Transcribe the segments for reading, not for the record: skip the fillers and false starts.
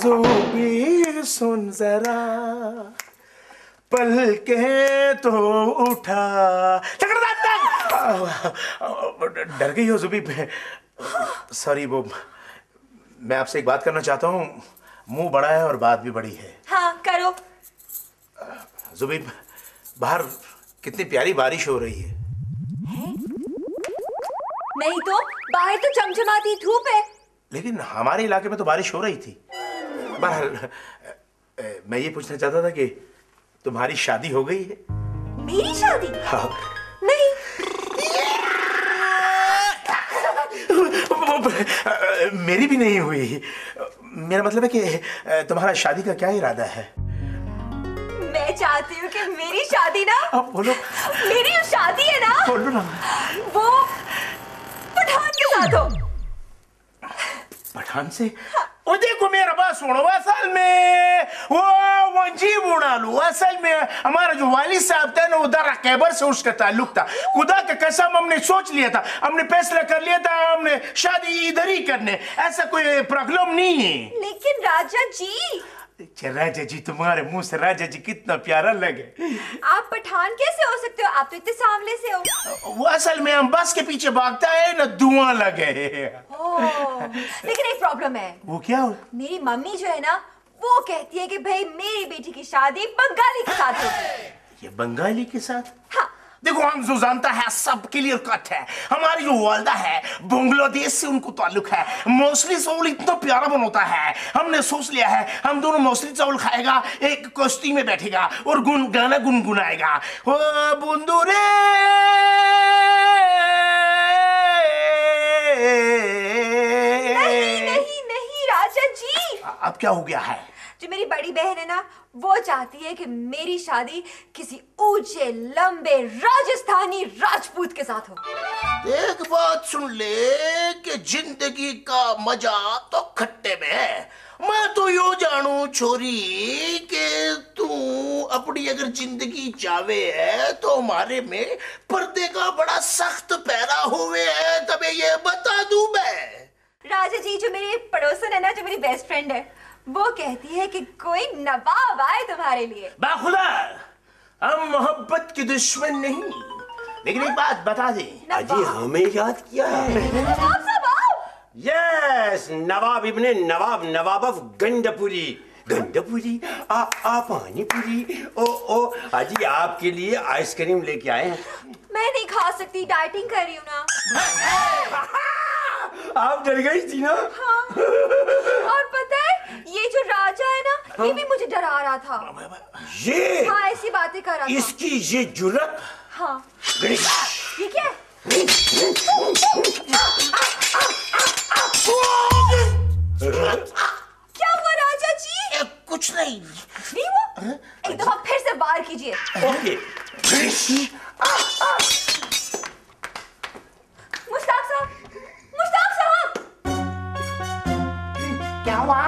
ज़ुबीर सुन जरा पलके तो उठा। डर गई हो ज़ुबीर? सॉरी, वो मैं आपसे एक बात करना चाहता हूँ। मुंह बड़ा है और बात भी बड़ी है। हाँ करो। ज़ुबीर, बाहर कितनी प्यारी बारिश हो रही है। नहीं तो बाहर तो चमचमाती धूप है। लेकिन हमारे इलाके में तो बारिश हो रही थी। बहरहाल मैं ये पूछना चाहता था कि तुम्हारी शादी हो गई है? मेरी शादी? हाँ। नहीं। मेरी भी नहीं हुई। मेरा मतलब है कि तुम्हारा शादी का क्या इरादा है? मैं चाहती हूँ कि मेरी शादी ना, अब बोलो। मेरी जो शादी है ना, बोलो ना। वो पठान के साथ हो। पठान से? ओ देखो मेरा बात सुनो, असल में वो वंजी बुना लो। असल में हमारा जो वालिद साहब था ना, वो दर्रा कैबर से उसका ताल्लुक था। खुदा का कसम हमने सोच लिया था, हमने फैसला कर लिया था, हमने शादी इधर ही करने। ऐसा कोई प्रॉब्लम नहीं है। लेकिन राजा जी, राजा जी, तुम्हारे मुंह से राजा जी कितना प्यारा लगे। आप पठान कैसे हो सकते हो? आप तो इतने सांवले से हो। वो असल में हम बस के पीछे भागता है ना, धुआं लगे। लेकिन एक प्रॉब्लम है। वो क्या हो? मेरी मम्मी जो है ना, वो कहती है कि भाई मेरी बेटी की शादी बंगाली के साथ हो। ये बंगाली के साथ? हाँ। देखो, हम जो जानता है सब क्लियर कट है। हमारी जो वालदा है बांग्लादेश से उनको ताल्लुक है। मौसली चावल इतना प्यारा बनता है, हमने सोच लिया है हम दोनों मौसली चावल खाएगा, एक कश्ती में बैठेगा और गाना गुनगुनाएगा। ओ बंधु रे नहीं राजा जी। अब क्या हो गया है? जो मेरी बड़ी बहन है ना, वो चाहती है कि मेरी शादी किसी ऊंचे लंबे राजस्थानी राजपूत के साथ हो। एक बात सुन ले कि जिंदगी का मजा तो खट्टे में है। मैं तो यो जानू छोरी कि तू अपनी अगर जिंदगी चाहे है तो हमारे में पर्दे का बड़ा सख्त पहरा हुए है, तबे ये बता दूं मैं। राजा जी, जो मेरी पड़ोसन है ना, जो मेरी बेस्ट फ्रेंड है, वो कहती है कि कोई नवाब आए तुम्हारे लिए। बाखुदा, हम मोहब्बत के दुश्मन नहीं, लेकिन एक बात बता दें। अजी हमें याद किया है। नवाब साहब आओ। यस, नवाब इब्ने नवाब, नवाब ऑफ गंडपुरी। गंडपुरी आ पानीपुरी। ओ अजी आपके लिए आइसक्रीम लेके आए हैं। मैं नहीं खा सकती, डाइटिंग कर रही हूँ ना। आप डर गई थी ना? हाँ। और पता है, ये जो राजा है ना, ये भी मुझे डरा रहा था। ये? हाँ, ऐसी बातें कर रहा था। इसकी ये जुर्रत? हाँ। ये क्या है? क्या हुआ राजा जी? कुछ नहीं। नहीं हुआ? एक दफा फिर से वार कीजिए। ओके। मुश्ताक साहब, मुश्ताक साहब। क्या हुआ?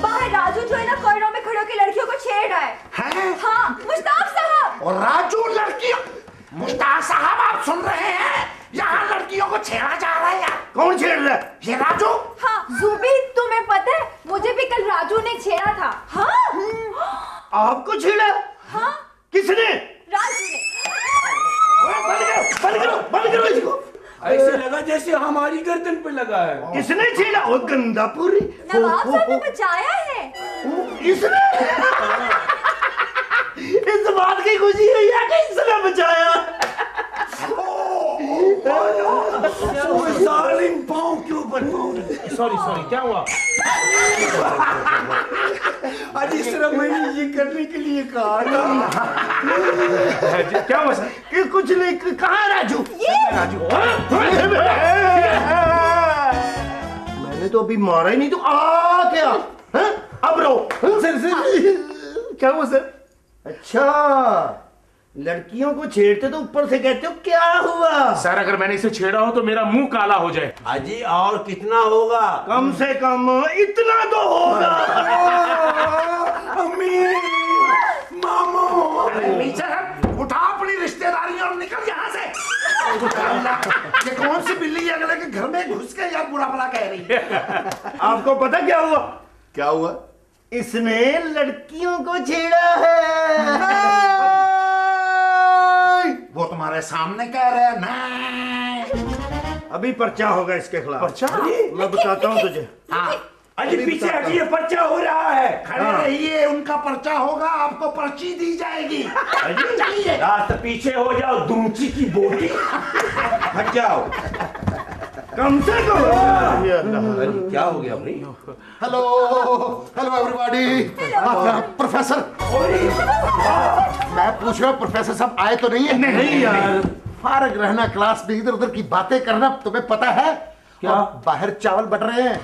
बाहर राजू जो है ना, कॉरिडोर में खड़े होकर लड़कियों को छेड़ रहा है। हाँ, मुश्ताक साहब। और राजू लड़कियों? मुश्ताक साहब, आप सुन रहे हैं? यहाँ लड़कियों को छेड़ा जा रहा है। कौन छेड़ रहा है? ये राजू? हाँ। ज़ुबीर, तुम्हें पता है, मुझे भी कल राजू ने छेड़ा था। हाँ। आपको छेड़ा? हाँ। किसने? राजू ने। बंद करो इसको। ऐसे लगा जैसे हमारी गर्दन पे लगा है। किसने छेड़ा? वो गंदा पूरी। नवाब साहब ने बचाया है। किसने? इस बात की खुशी है या कि इसने बचाया? सालिम, पाँव के ऊपर पाँव। सॉरी, क्या हुआ? आज इस तरह मैंने ये करने के लिए कहा था। क्या हुआ सर? कि कुछ नहीं। कहाँ राजू? राजू मैंने तो अभी मारा ही नहीं। तो क्या है? अब रो सर। क्या हुआ सर? अच्छा, लड़कियों को छेड़ते तो ऊपर से कहते हो क्या हुआ? सर, अगर मैंने इसे छेड़ा हो तो मेरा मुंह काला हो जाए। अजी और कितना होगा? कम से कम इतना तो होगा। अम्मी, मामू। उठा अपनी रिश्तेदारी और निकल यहाँ से। ये कौन सी बिल्ली अगले के घर में घुस के यार बुरा भला कह रही है? आपको पता क्या हुआ? क्या हुआ? इसने लड़कियों को छेड़ा है। वो तुम्हारे सामने कह रहे हैं नहीं। अभी पर्चा होगा इसके खिलाफ। पर्चा? मैं बताता हूँ तुझे। हाँ, अजी पीछे हटिए, पर्चा हो रहा है। खड़े रहिए, उनका पर्चा होगा, आपको पर्ची दी जाएगी। चलिए रात पीछे हो जाओ, दूची की बोटी। हट जाओ कम से कम। क्या हो गया भाई? Hello hello everybody. प्रोफेसर, मैं पूछ रहा हूँ प्रोफेसर साहब आए तो नहीं है? नहीं यार। फारग रहना, क्लास में इधर उधर की बातें करना, तुम्हें पता है क्या? बाहर चावल बट रहे हैं।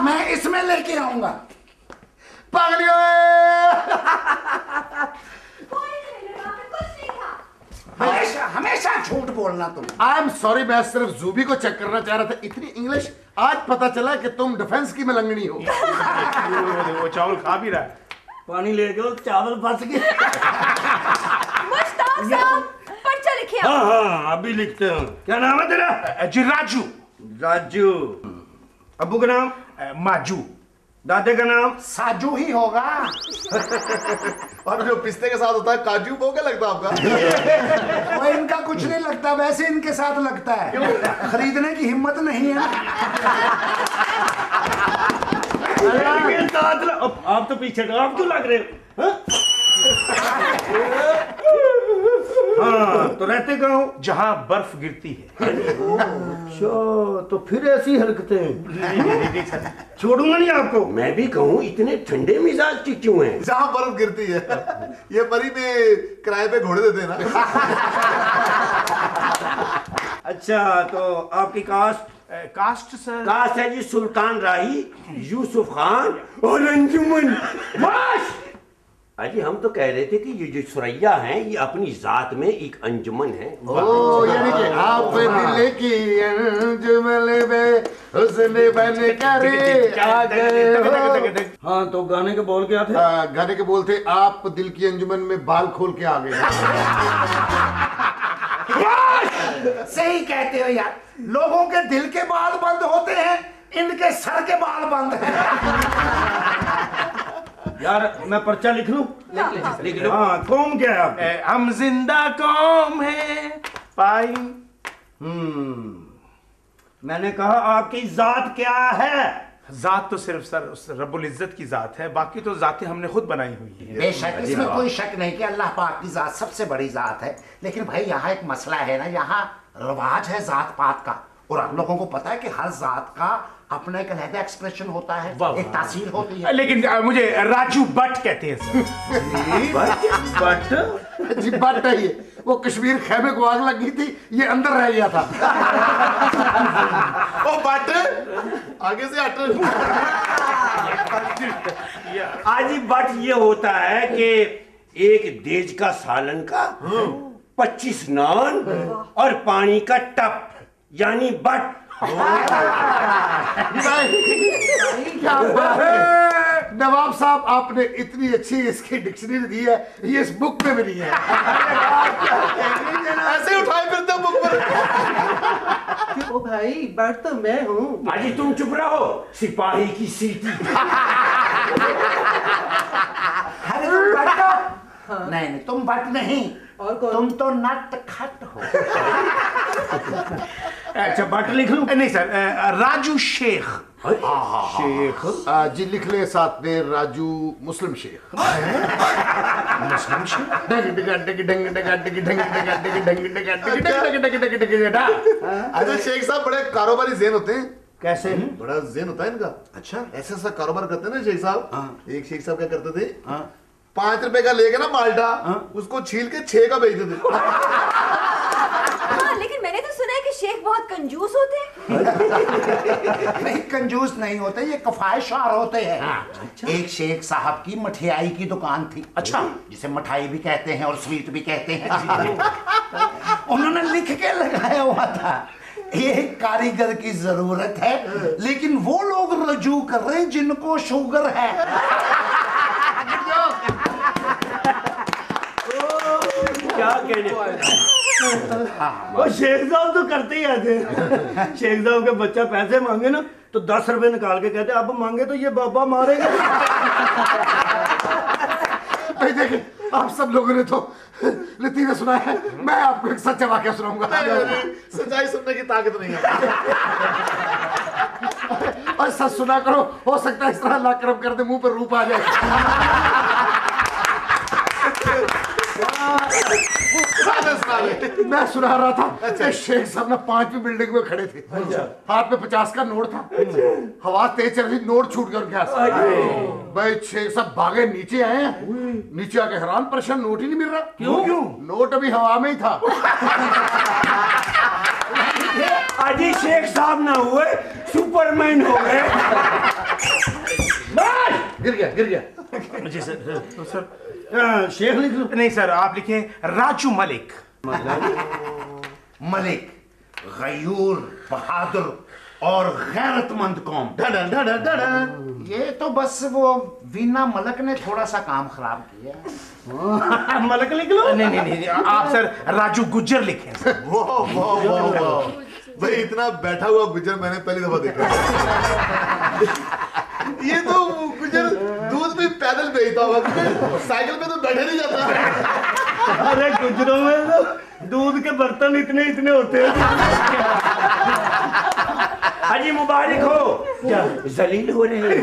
मैं इसमें लेके आऊंगा। पागलियों, हमेशा हमेशा झूठ बोलना तुम। आई एम सॉरी, मैं सिर्फ जूबी को चेक करना चाह रहा था। इतनी इंग्लिश, आज पता चला कि तुम डिफेंस की मलंगनी हो। वो चावल खा भी रहा है। पानी ले गए, चावल फंस गए। मुश्ताक साहब, पर्चा लिखिए। हाँ हाँ अभी लिखते हैं। क्या नाम है तेरा? जी राजू। राजू। अब्बू का नाम? माजू। दादे का नाम? साजू ही होगा। और जो पिस्ते के साथ होता है काजू, वो क्या लगता है आपका? वो इनका कुछ नहीं लगता, वैसे इनके साथ लगता है। खरीदने की हिम्मत नहीं है। आप तो पीछे का, आप क्यों लग रहे हो? हाँ तो रहते कहाँ हो? जहाँ बर्फ गिरती है। तो फिर ऐसी हरकतें छोड़ूंगा नहीं आपको। मैं भी कहूँ इतने ठंडे मिजाज की क्यों हैं? जहाँ बर्फ गिरती है। ये परी में किराए पे घोड़े देते हैं ना। अच्छा तो आपकी कास्ट? Cast sir? कास्ट है जी सुल्तान राही, यूसुफ खान और अंजुमन। बस अजी हम तो कह रहे थे कि ये जो सुरैया हैं ये अपनी जात में एक अंजुमन है। ओ यानी कि आप दिल की अंजुमन में हुस्न बन कर आ गए हो। हाँ तो गाने के बोल क्या थे? गाने के बोलते, आप दिल की अंजुमन में बाल खोल के आ गए। सही कहते हो यार, लोगों के दिल के बाल बंद होते हैं, इनके सर के बाल बंद हैं। यार मैं पर्चा लिख लूं? लिख लो। हाँ कौम क्या है आपकी? हम जिंदा कौम है पाई। मैंने कहा आपकी जात क्या है? जात तो सिर्फ सर उस रब्बुल इज्जत की जात है, बाकी तो जातें हमने खुद बनाई हुई है। बेशक इसमें कोई शक नहीं कि अल्लाह पाक की जात सबसे बड़ी जात है, लेकिन भाई यहाँ एक मसला है ना, यहाँ रिवाज है जात पात का, और आप लोगों को पता है कि हर जात का अपना एक अलग एक्सप्रेशन होता है, एक तासीर होती है। लेकिन मुझे राजू भट्ट कहते हैं सर। बट जी बात है ये, वो कश्मीर खेमे को आग लगी थी, ये अंदर रह गया था। ओ बट आगे से हट। आज बट ये होता है कि एक देज का सालन का 25 नान और पानी का टप, यानी बट। क्या बात है नवाब साहब, आपने इतनी अच्छी इसकी डिक्शनरी दी है, ये इस बुक में भी नहीं है। ऐसे उठाए फिरते बुक पर। ओ भाई बैठ तो मैं हूँ। अजी तुम चुप रहो, सिपाही की सीटी। अरे तुम बट हो? नहीं तुम बट नहीं, और कौन? तुम तो नट खट हो। अच्छा बट लिख लूं? नहीं सर, राजू शेख। शेख? जी लिख ले साथ में राजू मुस्लिम शेख। मुस्लिम शेख? अच्छा शेख साहब बड़े कारोबारी ज़हन होते हैं। कैसे? बड़ा ज़हन होता है इनका। अच्छा ऐसा ऐसा कारोबार करते हैं ना शेख साहब। एक शेख साहब क्या करते थे, 5 रुपए का लेके ना माल्टा, उसको छील के 6 का बेचते थे। हाँ, लेकिन मैंने तो सुना है कि शेख बहुत कंजूस होते हैं। नहीं कंजूस नहीं होते, ये कफायशार होते हैं। एक शेख साहब की मठियाई की दुकान थी, अच्छा जिसे मठाई भी कहते हैं और स्वीट भी कहते हैं। उन्होंने लिख के लगाया हुआ था, एक कारीगर की जरूरत है, लेकिन वो लोग रजू कर रहे हैं जिनको शुगर है। क्या कहने? वो शेख साहब तो करते ही ऐसे। शेख साहब के बच्चा पैसे मांगे ना तो 10 रुपए निकाल के कहते अब मांगे तो ये बाबा मारेगा। भाई देखिए, आप सब लोगों ने तो लतीफे सुनाए हैं, मैं आपको एक सच्चा वाकया सुनाऊंगा। सच्चाई सुनने की ताकत नहीं है। और सच सुना करो, हो सकता है इस तरह अल्लाह करम कर दे मुंह पर रूप आ जाए। मैं सुना रहा था, अच्छा। शेख साहब ना 5वीं बिल्डिंग में खड़े थे, हाथ में 50 का नोट था, हवा तेज चल रही, नोट छूट गया उनके हाथ से। भाई शेख साहब भागे नीचे आए, नीचे आके हैरान परेशान, नोट ही नहीं मिल रहा। क्यों? नोट अभी हवा में ही था। अजी शेख साहब ना हुए, सुपरमैन हो गए। गिर गया। जी सर। तो सर शेख लिख लो। नहीं सर, आप लिखे राजू मलिक। मलिक गयूर, बहादुर और गैरतमंद कौम। ये तो बस वो वीना मलक ने थोड़ा सा काम खराब किया। मलक लिख लो। नहीं, आप सर राजू गुज्जर लिखें। वाह भाई, इतना बैठा हुआ गुजर मैंने पहली दफा देखा। ये तो गुजर दूध भी पैदल बेचता होगा, साइकिल पे तो बैठे नहीं जाता। अरे गुजरों में तो दूध के बर्तन इतने होते हैं। हाजी मुबारक हो। क्या जलील हो रहे हैं?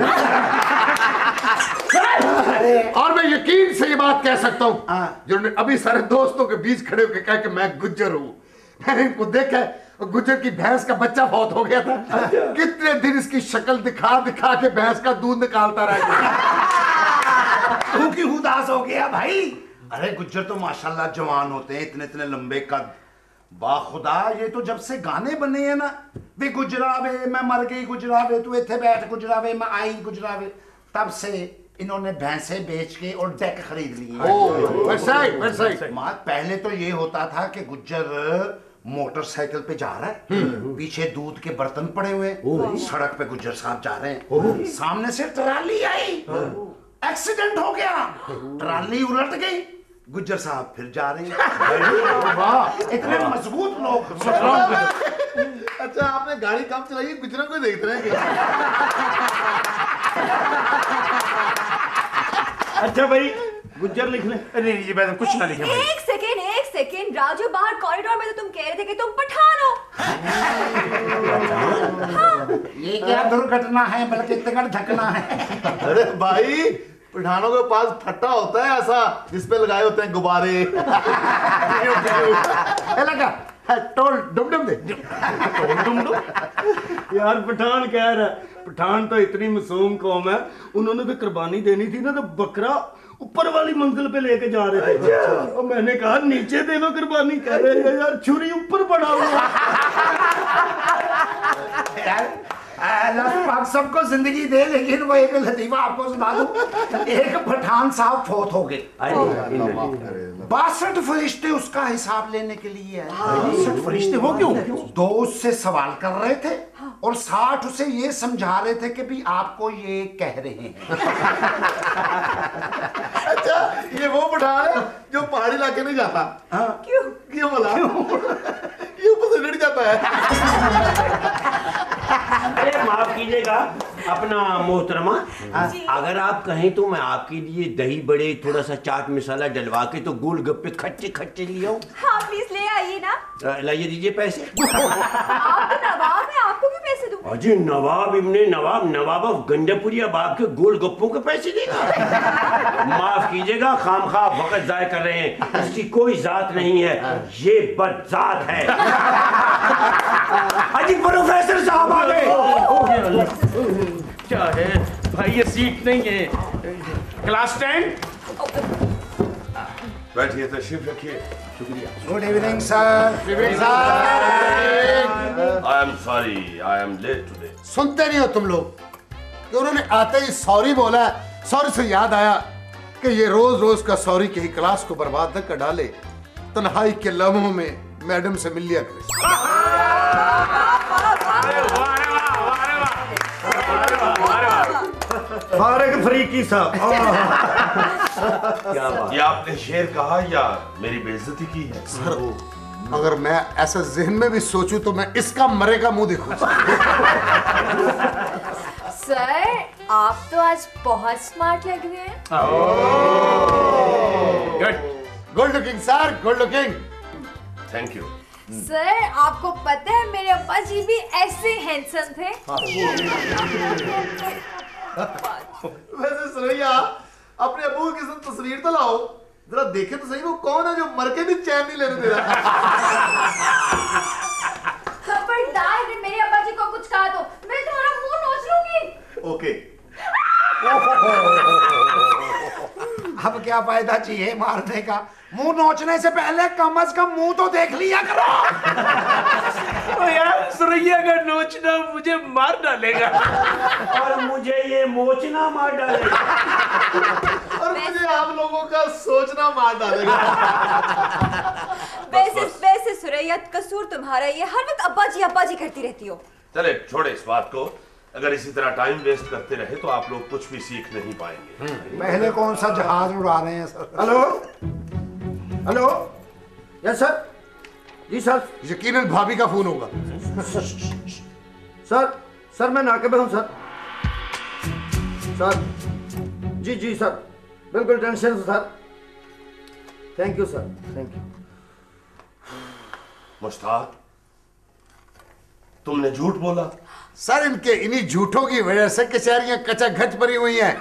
और मैं यकीन से ये बात कह सकता हूँ, जिन्होंने अभी सारे दोस्तों के बीच खड़े होकर कहा कि मैं गुज्जर हूँ, मैंने इनको देखा गुज्जर की भैंस का बच्चा बहुत हो गया था। कितने दिन इसकी शक्ल दिखा के भैंस का दूध निकालता रह गया। तू क्यों उदास हो गया भाई? अरे गुज्जर तो माशाल्लाह जवान होते हैं, इतने लंबे कद। बाखुदा ये तो जब से गाने बने हैं ना, वे गुजरावे मैं मर गई गुजरावे, तू इथे बैठ गुजरावे मैं आई गुजरावे, तब से इन्होंने भैंसे बेच के और डेक खरीद लिए। पहले तो ये होता था कि गुज्जर मोटरसाइकिल पे जा रहा है, पीछे दूध के बर्तन पड़े हुए, सड़क पे गुज्जर साहब जा रहे हैं, सामने से ट्राली आई, एक्सीडेंट हो गया, ट्राली उलट गई, गुज्जर साहब फिर जा रहे हैं। इतने मजबूत लोग। अच्छा, आपने गाड़ी कम चलाई, गुजरों को देखते हैं क्या? अच्छा भाई गुज्जर लिख ले। नहीं जी मैडम, कुछ ना लिखे। एक सेकेंड राजू, बाहर कॉरिडोर में तो तुम कह रहे थे कि तुम पठान हो। हाँ। ये क्या दुर्घटना है, बल्कि तिगड़ धकना है। अरे भाई, पठानों के पास फट्टा होता है ऐसा, जिसपे लगाए होते हैं गुब्बारे। टोल डुम दे। यार पठान कह रहा है, पठान तो इतनी मासूम कौम है, उन्होंने भी कुर्बानी देनी थी ना, तो बकरा ऊपर वाली मंजिल पे लेके जा रहे थे। और मैंने कहा नीचे दे दो कुर्बानी। कह रहे हैं यार छुरी ऊपर पड़ा हुआ। अल्लाह पाक सबको जिंदगी दे, लेकिन वो एक लतीफा आपको सुना दूं। एक पठान साहब फौत हो गए, 62 फरिश्ते उसका हिसाब लेने के लिए आए। 62 फरिश्ते हो क्यों? 2 उससे सवाल कर रहे थे और 60 उसे ये समझा रहे थे कि भी आपको ये कह रहे हैं। अच्छा, ये वो पठान है जो पहाड़ी इलाके नहीं जाता। क्यों बोला? ये ऊपर से गिर जाता है। अरे माफ कीजिएगा अपना मोहतरमा, अगर आप कहें तो मैं आपके लिए दही बड़े, थोड़ा सा चाट मसाला डलवा के तो गोलगप्पे खट्टे ले आऊं। हाँ प्लीज ले आइए ना। लाइए दीजिए पैसे। आप तो नवाब है, आपको भी पैसे दूं? अजी नवाब इब्ने नवाब, नवाब ऑफ गंडापुरी अब आपके गोलगप्पों के पैसे देगा? माफ कीजिएगा, खामखा वक्त जाया कर रहे हैं, इसकी कोई जात नहीं है, ये बदजात है। अजी प्रोफेसर साहब आ गए। क्या है भाई, ये सीट नहीं है। क्लास 10। बैठिए, तशरीफ रखिए। शुक्रिया। Good evening sir. I am sorry, I am late today. सुनते नहीं हो तुम लोग कि उन्होंने आते ही सॉरी बोला। सॉरी से याद आया कि ये रोज का सॉरी के ही क्लास को बर्बाद न कर डाले, तन्हाई के लम्हों में मैडम से मिल लिया करे। फारिग फरीकी साहब। क्या बात? ये आपने शेर कहा या मेरी बेइज्जती की है? सर अगर मैं ऐसा जहन में भी सोचूं तो मैं इसका मरेगा मुंह देखूं। सर आप तो आज बहुत स्मार्ट लग रहे हैं। Good looking sir, good looking. Thank you. Sir आपको पता है मेरे अब्बा जी भी ऐसे हैंडसम थे। वैसे सुरैया, अपने अबू की किसी तस्वीर तो लाओ, जरा देखे तो सही वो कौन है जो मर के भी चैन नहीं लेने दे रहा। खबरदार अगर मेरे अब्बा जी को कुछ कहा तो मैं तुम्हारा मुंह नोच लूंगी। ओके। अब क्या फायदा चाहिए मारने का? मुंह नोचने से पहले कम से कम मुंह तो देख लिया करो। तो यार सुरैया का नोचना मुझे मार डालेगा और मुझे ये मोचना मार डालेगा। और मुझे आप लोगों का सोचना मार डालेगा। वैसे सुरैया कसूर तुम्हारा, ये हर वक्त अब्बा जी करती रहती हो। चले छोड़े इस बात को। अगर इसी तरह टाइम वेस्ट करते रहे तो आप लोग कुछ भी सीख नहीं पाएंगे। पहले कौन सा जहाज उड़ा रहे हैं sir? Hello hello, yes sir. जी सर। यकीनन भाभी का फोन होगा। सर मैं नाके पे हूँ सर। जी सर, बिल्कुल टेंशन से sir. Thank you sir, thank you. Mushtaq, तुमने झूठ बोला। सर इनके इन्हीं झूठों की वजह से कचहरियां कचाखच भरी हुई हैं।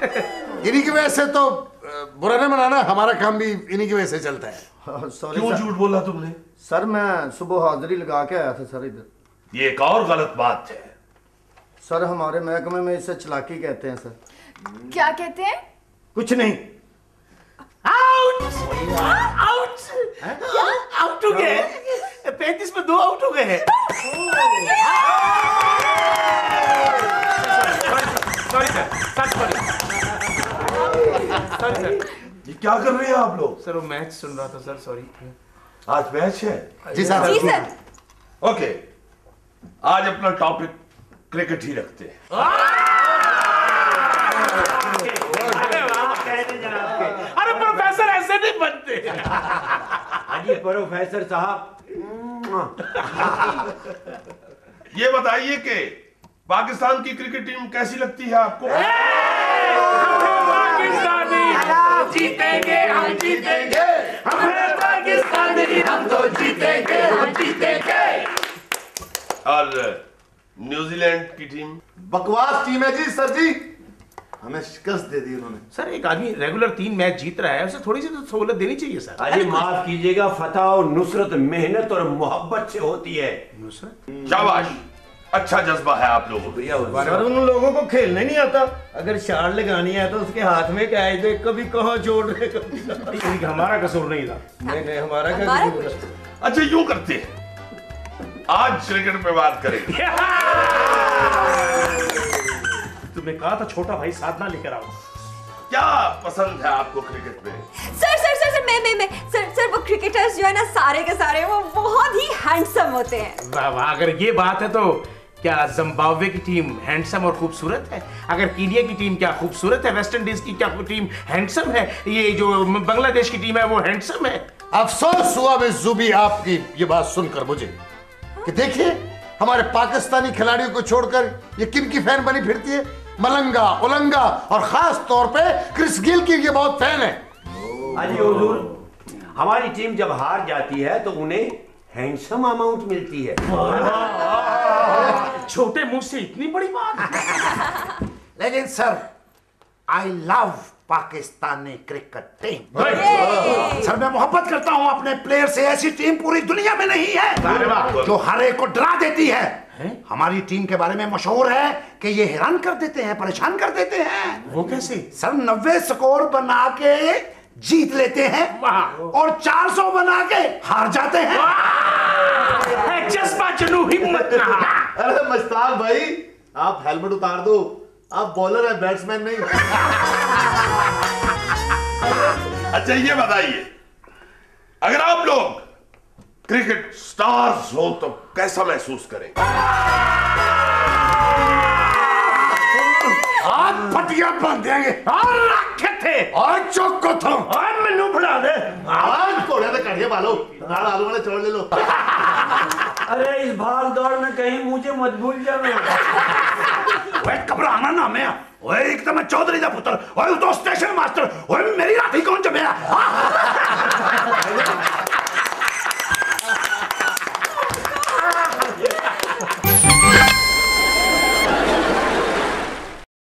इन्हीं की वजह से तो बुरा नहीं मनाना, हमारा काम भी इन्हीं की वजह से चलता है। सॉरी क्यों सर। झूठ बोला तुमने? सर मैं सुबह हाजिरी लगा के आया था सर इधर। ये एक और गलत बात है। सर हमारे महकमे में इसे चालाकी कहते हैं सर। क्या कहते हैं? कुछ नहीं। आउट हो गए। 35 में 2 आउट हो गए हैं। Sorry sir. ये क्या कर रहे हैं आप लोग? सर वो मैच सुन रहा था सर, सॉरी। आज मैच है? जी सर। जी सर। ओके, आज अपना टॉपिक क्रिकेट ही रखते हैं। अरे प्रोफेसर ऐसे नहीं बनते। जी प्रोफेसर साहब, ये बताइए कि पाकिस्तान की क्रिकेट टीम कैसी लगती है आपको? पाकिस्तानी जीतेंगे, हम जीतेंगे। हमें पाकिस्तानी, हम तो जीतेंगे, हम जीतेंगे। और न्यूजीलैंड की टीम? बकवास टीम है जी सर जी, हमें शिकस्त दे दी उन्होंने। सर एक आदमी रेगुलर 3 मैच जीत रहा है, उसे थोड़ी सी तो सहूलत देनी चाहिए सर। अजी माफ कीजिएगा, फतह और नुसरत मेहनत और मोहब्बत से होती है। शाबाश, अच्छा जज्बा है आप लोगों को। सर उन लोगों को खेलने नहीं आता। अगर शार लगानी है तो उसके हाथ में कैच दे, कभी कहाँ छोड़ रहे, कभी हमारा कसूर नहीं था। नहीं हमारा क्या हमारा कसूर है? अच्छा यूं करते हैं, आज क्रिकेट पे बात करेंगे। तुमने कहा था छोटा भाई साधना लेकर आओ। क्या पसंद है आपको क्रिकेट में? सर वो क्रिकेटर्स जो है ना सारे के सारे वो बहुत ही हैंडसम होते हैं। वाह वाह, अगर ये बात है तो क्या जिम्बाब्वे की टीम हैंडसम और खूबसूरत है? अगर कीनिया की टीम क्या खूबसूरत है? वेस्ट इंडीज की क्या टीम हैंडसम है? ये जो बांग्लादेश की टीम है वो हैंडसम है? अफसोस हुआ मैं जुबी आपकी ये बात सुनकर मुझे कि देखिए हमारे पाकिस्तानी खिलाड़ियों को छोड़कर ये किन की फैन बनी फिरती है। मलंगा, उलंगा और खास तौर पे क्रिस गिल की ये बहुत फैन है। अजी हुजूर, हमारी टीम जब हार जाती है तो उन्हें हैंडसम अमाउंट मिलती है। छोटे मुंह से इतनी बड़ी बात। लेकिन sir I love Pakistani cricket team. Sir मैं मोहब्बत करता हूं अपने प्लेयर से। ऐसी टीम पूरी दुनिया में नहीं है जो हर एक को डरा देती है। हमारी टीम के बारे में मशहूर है कि ये हैरान कर देते हैं, परेशान कर देते हैं। वो कैसे? सर 90 स्कोर बना के जीत लेते हैं और 400 बना के हार जाते हैं। जज्बा जुनू हिम्मत रहा। अरे मुश्ताक भाई, आप हेलमेट उतार दो, आप बॉलर है बैट्समैन नहीं। अच्छा ये बताइए, अगर आप लोग क्रिकेट स्टार्स हो तो कैसा महसूस करेंगे? आज पटिया बांध देंगे और रखे थे और चौको था और मैनू बढ़ा दे। आज घोड़े तो कढ़िया पालो। पठान आलू वाले चौड़ ले लो। अरे इस भाग दौड़ में कहीं मुझे मत भूल जाना। ओए घबराना ना मैं, ओए एक तो मैं चौधरी दा पुत्र, ओए तो स्टेशन मास्टर, ओए मेरी राती कौन जमेया?